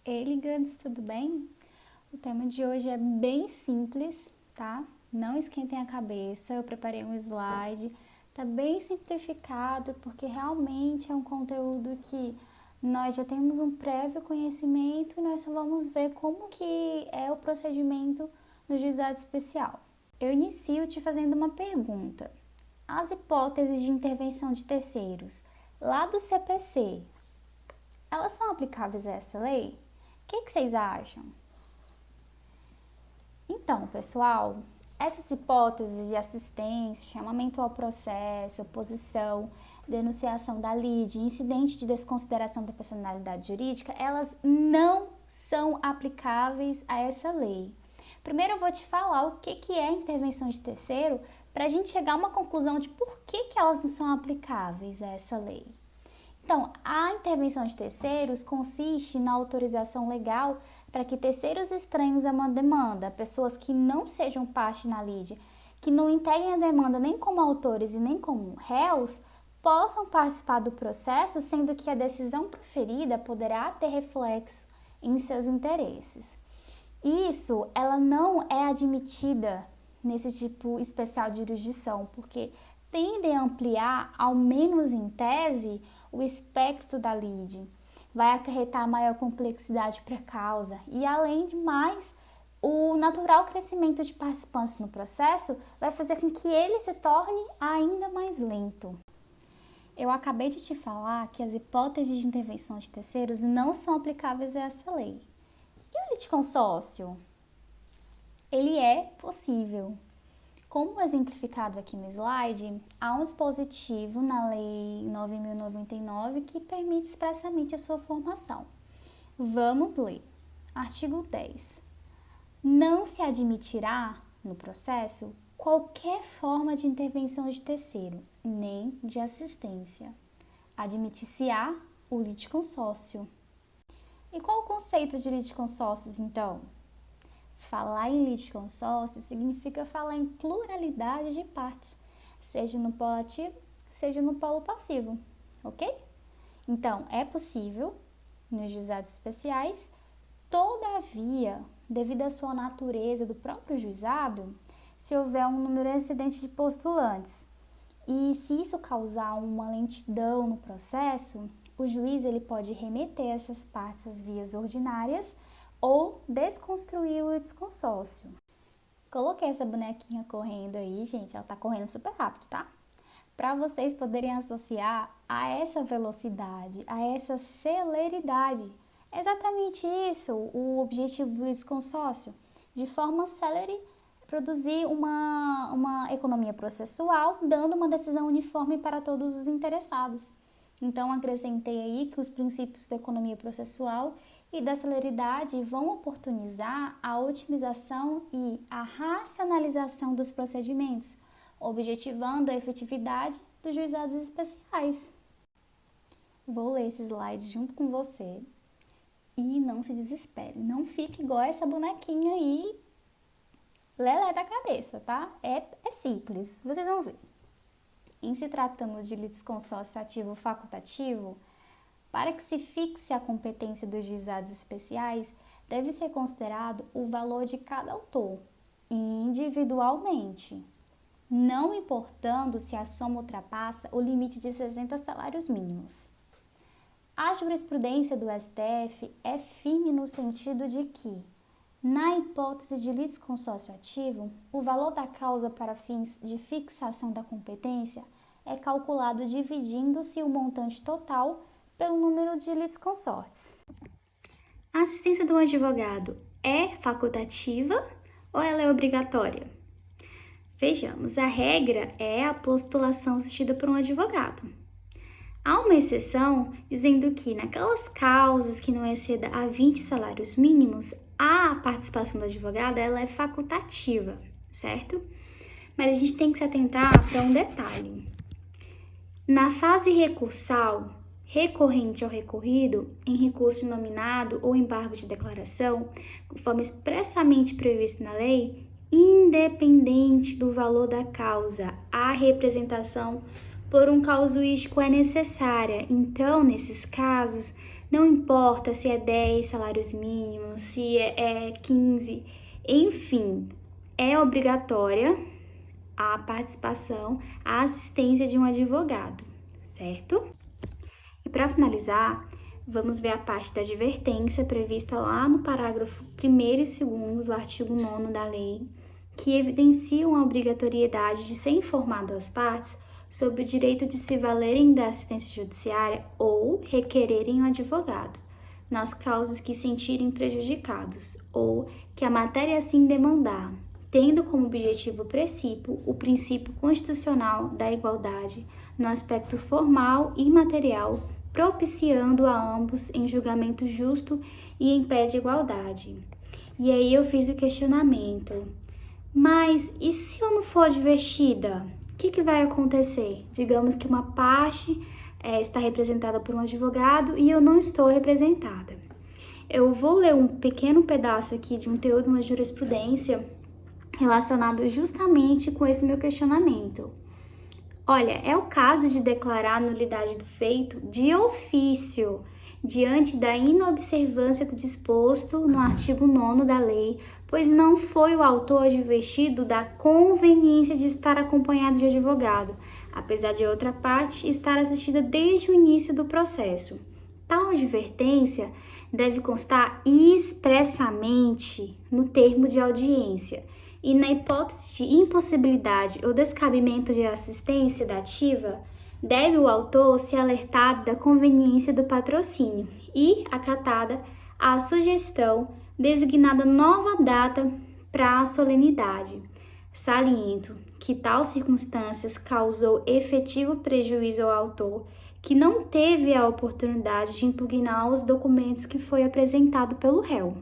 Ei, ligantes, tudo bem? O tema de hoje é bem simples, tá? Não esquentem a cabeça, eu preparei um slide, tá bem simplificado, porque realmente é um conteúdo que nós já temos um prévio conhecimento e nós só vamos ver como que é o procedimento no juizado especial. Eu inicio te fazendo uma pergunta. As hipóteses de intervenção de terceiros lá do CPC, elas são aplicáveis a essa lei? O que vocês acham? Então, pessoal, essas hipóteses de assistência, chamamento ao processo, oposição, denunciação da lide, incidente de desconsideração da personalidade jurídica, elas não são aplicáveis a essa lei. Primeiro eu vou te falar o que é intervenção de terceiro para a gente chegar a uma conclusão de por que elas não são aplicáveis a essa lei. Então, a intervenção de terceiros consiste na autorização legal para que terceiros estranhos a uma demanda, pessoas que não sejam parte na lide, que não integrem a demanda nem como autores e nem como réus, possam participar do processo, sendo que a decisão proferida poderá ter reflexo em seus interesses. Isso, ela não é admitida nesse tipo especial de jurisdição, porque tendem a ampliar, ao menos em tese, o espectro da lide. Vai acarretar maior complexidade para a causa e, além de mais, o natural crescimento de participantes no processo vai fazer com que ele se torne ainda mais lento. Eu acabei de te falar que as hipóteses de intervenção de terceiros não são aplicáveis a essa lei. E o litisconsórcio? Ele é possível. Como exemplificado aqui no slide, há um dispositivo na Lei 9.099 que permite expressamente a sua formação. Vamos ler. Artigo 10. Não se admitirá no processo qualquer forma de intervenção de terceiro, nem de assistência. Admitir-se-á o litisconsórcio. E qual o conceito de litisconsórcios, então? Falar em litisconsórcio significa falar em pluralidade de partes, seja no polo ativo, seja no polo passivo, ok? Então, é possível, nos juizados especiais, todavia, devido à sua natureza do próprio juizado, se houver um número excedente de postulantes e se isso causar uma lentidão no processo, o juiz ele pode remeter essas partes às vias ordinárias ou desconstruir o litisconsórcio. Coloquei essa bonequinha correndo aí, gente, ela tá correndo super rápido, tá? Para vocês poderem associar a essa velocidade, a essa celeridade. É exatamente isso o objetivo do litisconsórcio, de forma célere, produzir uma economia processual, dando uma decisão uniforme para todos os interessados. Então, acrescentei aí que os princípios da economia processual e da celeridade vão oportunizar a otimização e a racionalização dos procedimentos, objetivando a efetividade dos juizados especiais. Vou ler esse slide junto com você e não se desespere, não fique igual essa bonequinha aí, lelé da cabeça, tá? É simples, vocês vão ver. Em se tratando de litisconsórcio ativo facultativo, para que se fixe a competência dos juizados especiais, deve ser considerado o valor de cada autor, individualmente, não importando se a soma ultrapassa o limite de 60 salários mínimos. A jurisprudência do STF é firme no sentido de que, na hipótese de litisconsórcio ativo, o valor da causa para fins de fixação da competência é calculado dividindo-se o montante total pelo número de litisconsortes. A assistência do advogado é facultativa ou ela é obrigatória? Vejamos, a regra é a postulação assistida por um advogado. Há uma exceção dizendo que naquelas causas que não exceda a 20 salários mínimos, a participação do advogado ela é facultativa, certo? Mas a gente tem que se atentar para um detalhe. Na fase recursal, recorrente ao recorrido, em recurso nominado ou embargo de declaração, conforme expressamente previsto na lei, independente do valor da causa, a representação por um casuístico é necessária. Então, nesses casos, Não importa se é 10 salários mínimos, se é 15, enfim, é obrigatória a participação, a assistência de um advogado, certo? E para finalizar, vamos ver a parte da advertência prevista lá no parágrafo 1º e 2º do artigo 9º da lei, que evidenciam a obrigatoriedade de ser informado às partes sobre o direito de se valerem da assistência judiciária ou requererem um advogado, nas causas que sentirem prejudicados ou que a matéria assim demandar, tendo como objetivo princípio o princípio constitucional da igualdade no aspecto formal e material, propiciando a ambos em julgamento justo e em pé de igualdade. E aí eu fiz o questionamento, mas e se eu não for advertida? O que vai acontecer? Digamos que uma parte está representada por um advogado e eu não estou representada. Eu vou ler um pequeno pedaço aqui de um teor de uma jurisprudência relacionado justamente com esse meu questionamento. Olha, é o caso de declarar a nulidade do feito de ofício, diante da inobservância do disposto no artigo 9º da lei, pois não foi o autor advertido da conveniência de estar acompanhado de advogado, apesar de outra parte estar assistida desde o início do processo. Tal advertência deve constar expressamente no termo de audiência, e na hipótese de impossibilidade ou descabimento de assistência dativa, deve o autor ser alertado da conveniência do patrocínio e acatada a sugestão designada nova data para a solenidade. Saliento que tal circunstâncias causou efetivo prejuízo ao autor, que não teve a oportunidade de impugnar os documentos que foi apresentado pelo réu.